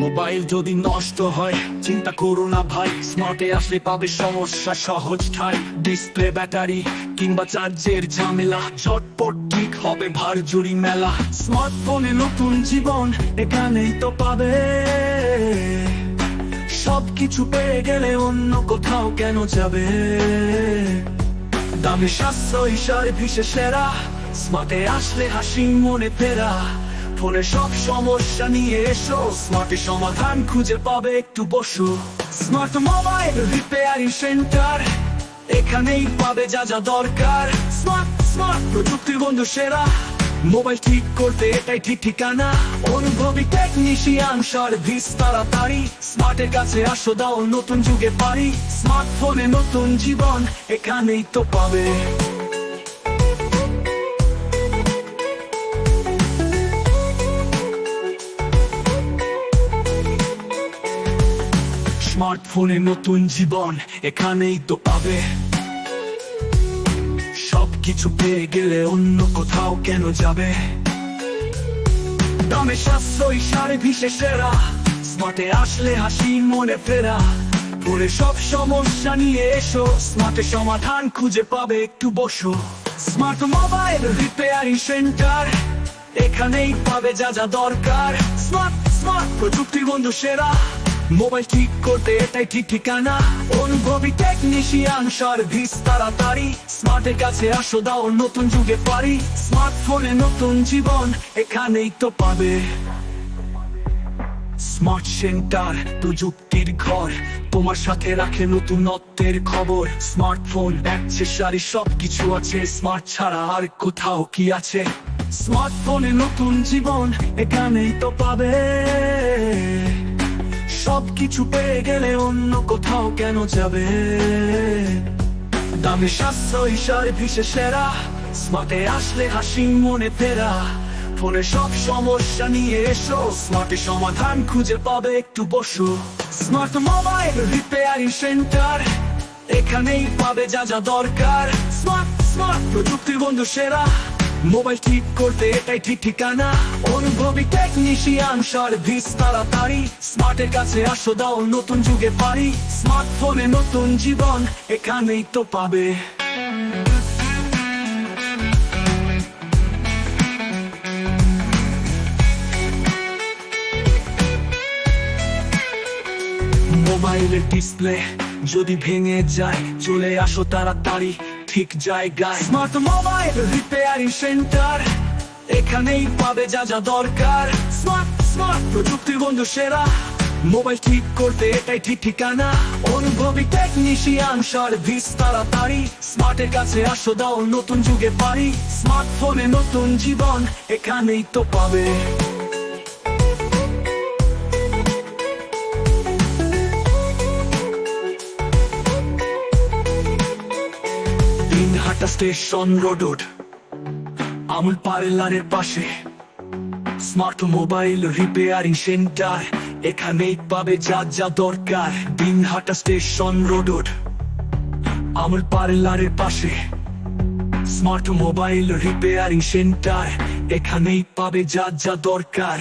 Mobile যদি নষ্ট হয় চিন্তা করো না ভাই, স্মার্টে আসলে পাবে সমস্যা সহজ ঠাই। ডিসপ্লে, ব্যাটারি কিংবা চার্জের ঝামেলা ঝটপট ঠিক হবে ভার জুড়ি মেলা। স্মার্টফোনে নতুন জীবন এখানেই তো পাবে, সবকিছু পেয়ে গেলে অন্য কোথাও কেন যাবে। দামে সাশ্রয়ী সার্ভিসে সেরা, স্মার্টে আসলে হাসি মনে ফেরা। ফোনে সব সমস্যা নিয়ে এসো, স্মার্টে সমাধান খুঁজে পাবে একটু বসো। স্মার্ট মোবাইল রিপেয়ারিং সেন্টার, এখানেই পাবে যা যা দরকার। স্মার্ট স্মার্ট প্রযুক্তির বন্ধু সেরা, মোবাইল ঠিক করতে এটাই ঠিক ঠিকানা। অনুভবী টেকনিশিয়ান, সার্ভিস তাড়াতাড়ি। স্মার্টের কাছে আসো, দাও নতুন যুগে পারি। স্মার্টফোনে নতুন জীবন এখানেই তো পাবে। স্মার্টফোনে নতুন জীবন এখানেই তো পাবে, সবকিছু পেয়ে গেলে অন্য কোথাও কেন যাবে। দামে সাশ্রয়ী সার্ভিসে সেরা, স্মার্টে আসলে হাসি মনে ফেরা। ফোনে সব সমস্যা নিয়ে এসো, স্মার্টে সমাধান খুঁজে পাবে একটু বসো। স্মার্ট মোবাইল রিপেয়ারিং সেন্টার, এখানেই পাবে যা যা দরকার। স্মার্ট স্মার্ট প্রযুক্তির বন্ধু সেরা, মোবাইল ঠিক করতে এটাই ঠিক ঠিকানা। অনুভবী টেকনিশিয়ান, সার্ভিস তাড়াতাড়ি। স্মার্টের কাছে আসো, দাও নতুন যুগে পারি। স্মার্টফোনে নতুন জীবন এখানেই তো পাবে। স্মার্ট সেন্টার প্রযুক্তির ঘর, তোমার সাথে রাখে নতুনত্বের খবর। স্মার্টফোন, অ্যাক্সেসরি সবকিছু আছে, স্মার্ট ছাড়া আর কোথাও কি আছে। স্মার্টফোনে নতুন জীবন এখানেই তো পাবে, সবকিছু পেয়ে গেলে অন্য কোথাও কেন যাবে। দামে সাশ্রয়ী সার্ভিসে সেরা, স্মার্টে আসলে হাসি মনে ফেরা। ফোনে সব সমস্যা নিয়ে এসো, স্মার্টে সমাধান খুঁজে পাবে একটু বসো। স্মার্ট মোবাইল রিপেয়ারিং সেন্টার, এখানেই পাবে যা যা দরকার। স্মার্ট স্মার্ট প্রযুক্তির বন্ধু সেরা, মোবাইল ঠিক করতে এটাই ঠিক ঠিকানা। অনুভবী টেকনিশিয়ান, সার্ভিস তাড়াতাড়ি। স্মার্টের কাছে আসো, দাও নতুন যুগে পারি। স্মার্টফোনে নতুন জীবন এখানেই তো পাবে। মোবাইলের ডিসপ্লে যদি ভেঙে যায়, চলে আসো তাড়াতাড়ি ঠিক জায়গায়। স্মার্ট মোবাইল রিপেয়ারিং সেন্টার, এখানেই পাবে যা যা দরকার। স্মার্ট স্মার্ট প্রযুক্তির বন্ধু সেরা, মোবাইল ঠিক করতে এটাই ঠিক ঠিকানা। অনুভবী টেকনিশিয়ান, সার্ভিস তাড়াতাড়ি। স্মার্টের কাছে আসো, দাও নতুন যুগে পারি। স্মার্টফোনে নতুন জীবন এখানেই তো পাবে। দিনহাটা স্টেশন রোড, আমুল পার্লারের পাশে। স্মার্ট মোবাইল রিপেয়ারিং সেন্টার, এখানেই পাবে যা যা দরকার। দিনহাটা স্টেশন রোড, আমুল পার্লারের পাশে। স্মার্ট মোবাইল রিপেয়ারিং সেন্টার, এখানেই পাবে যা যা দরকার।